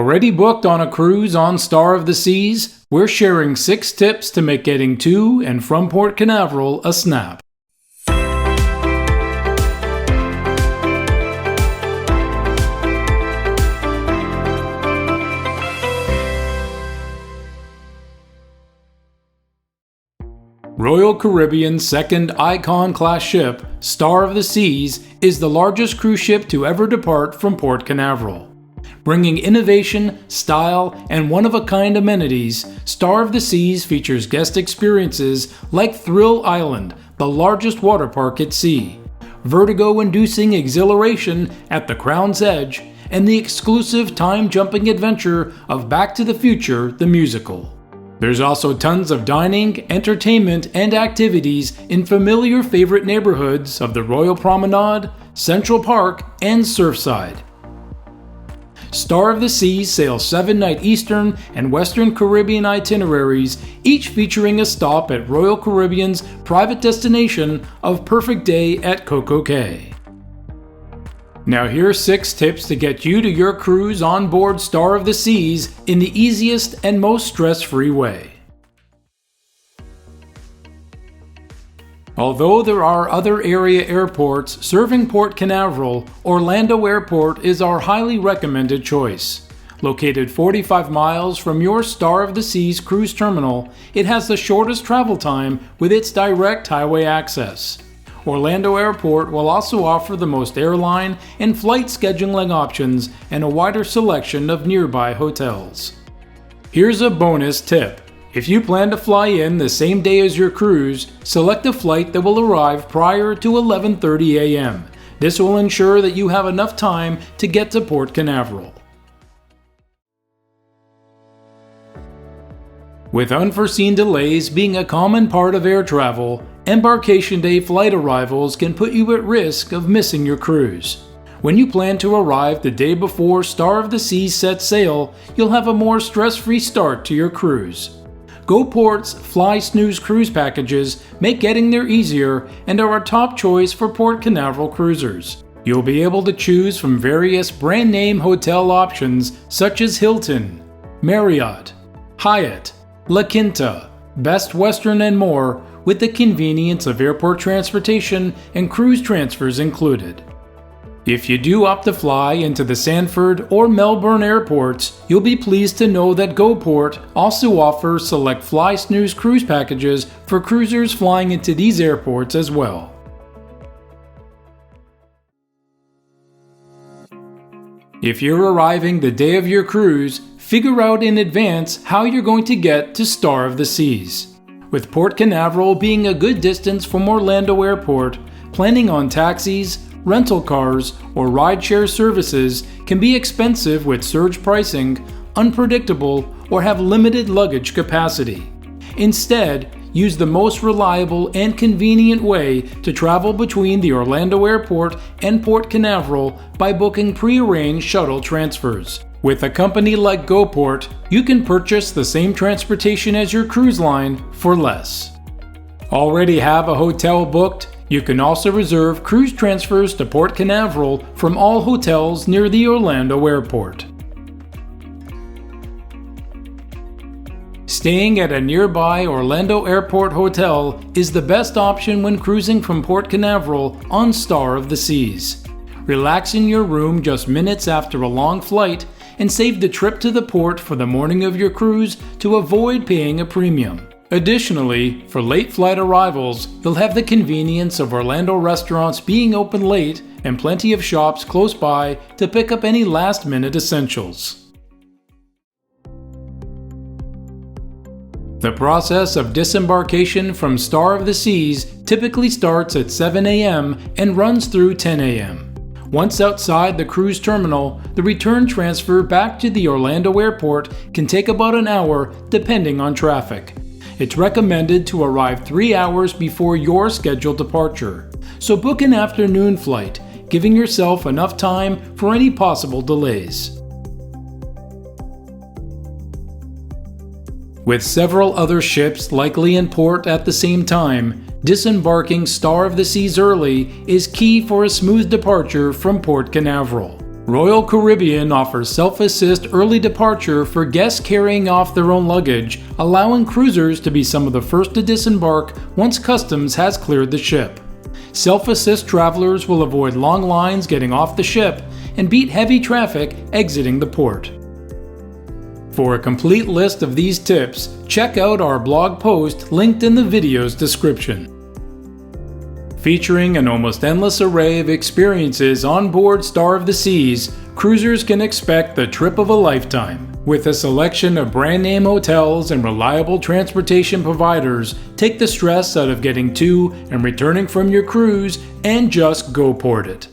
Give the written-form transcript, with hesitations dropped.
Already booked on a cruise on Star of the Seas? We're sharing 6 tips to make getting to and from Port Canaveral a snap. Royal Caribbean's second Icon-class ship, Star of the Seas, is the largest cruise ship to ever depart from Port Canaveral. Bringing innovation, style, and one-of-a-kind amenities, Star of the Seas features guest experiences like Thrill Island, the largest water park at sea, vertigo-inducing exhilaration at the Crown's Edge, and the exclusive time-jumping adventure of Back to the Future, the musical. There's also tons of dining, entertainment, and activities in familiar favorite neighborhoods of the Royal Promenade, Central Park, and Surfside. Star of the Seas sails 7-night Eastern and Western Caribbean itineraries, each featuring a stop at Royal Caribbean's private destination of Perfect Day at Coco Cay. Now here are 6 tips to get you to your cruise on board Star of the Seas in the easiest and most stress-free way. Although there are other area airports serving Port Canaveral, Orlando Airport is our highly recommended choice. Located 45 miles from your Star of the Seas cruise terminal, it has the shortest travel time with its direct highway access. Orlando Airport will also offer the most airline and flight scheduling options and a wider selection of nearby hotels. Here's a bonus tip. If you plan to fly in the same day as your cruise, select a flight that will arrive prior to 11:30 a.m. This will ensure that you have enough time to get to Port Canaveral. With unforeseen delays being a common part of air travel, embarkation day flight arrivals can put you at risk of missing your cruise. When you plan to arrive the day before Star of the Seas sets sail, you'll have a more stress-free start to your cruise. GoPort's Fly Snooze cruise packages make getting there easier and are a top choice for Port Canaveral cruisers. You'll be able to choose from various brand-name hotel options such as Hilton, Marriott, Hyatt, La Quinta, Best Western, and more, with the convenience of airport transportation and cruise transfers included. If you do opt to fly into the Sanford or Melbourne airports, you'll be pleased to know that GoPort also offers select Fly Snooze cruise packages for cruisers flying into these airports as well. If you're arriving the day of your cruise, figure out in advance how you're going to get to Star of the Seas. With Port Canaveral being a good distance from Orlando Airport, planning on taxis, rental cars, or rideshare services can be expensive with surge pricing, unpredictable, or have limited luggage capacity. Instead, use the most reliable and convenient way to travel between the Orlando Airport and Port Canaveral by booking pre-arranged shuttle transfers. With a company like GoPort, you can purchase the same transportation as your cruise line for less. Already have a hotel booked? You can also reserve cruise transfers to Port Canaveral from all hotels near the Orlando Airport. Staying at a nearby Orlando Airport hotel is the best option when cruising from Port Canaveral on Star of the Seas. Relax in your room just minutes after a long flight and save the trip to the port for the morning of your cruise to avoid paying a premium. Additionally, for late flight arrivals, you'll have the convenience of Orlando restaurants being open late and plenty of shops close by to pick up any last-minute essentials. The process of disembarkation from Star of the Seas typically starts at 7 a.m. and runs through 10 a.m. Once outside the cruise terminal, the return transfer back to the Orlando Airport can take about an hour depending on traffic. It's recommended to arrive 3 hours before your scheduled departure, so book an afternoon flight, giving yourself enough time for any possible delays. With several other ships likely in port at the same time, disembarking Star of the Seas early is key for a smooth departure from Port Canaveral. Royal Caribbean offers self-assist early departure for guests carrying off their own luggage, allowing cruisers to be some of the first to disembark once customs has cleared the ship. Self-assist travelers will avoid long lines getting off the ship and beat heavy traffic exiting the port. For a complete list of these tips, check out our blog post linked in the video's description. Featuring an almost endless array of experiences on board Star of the Seas, cruisers can expect the trip of a lifetime. With a selection of brand name hotels and reliable transportation providers, take the stress out of getting to and returning from your cruise and just go port it.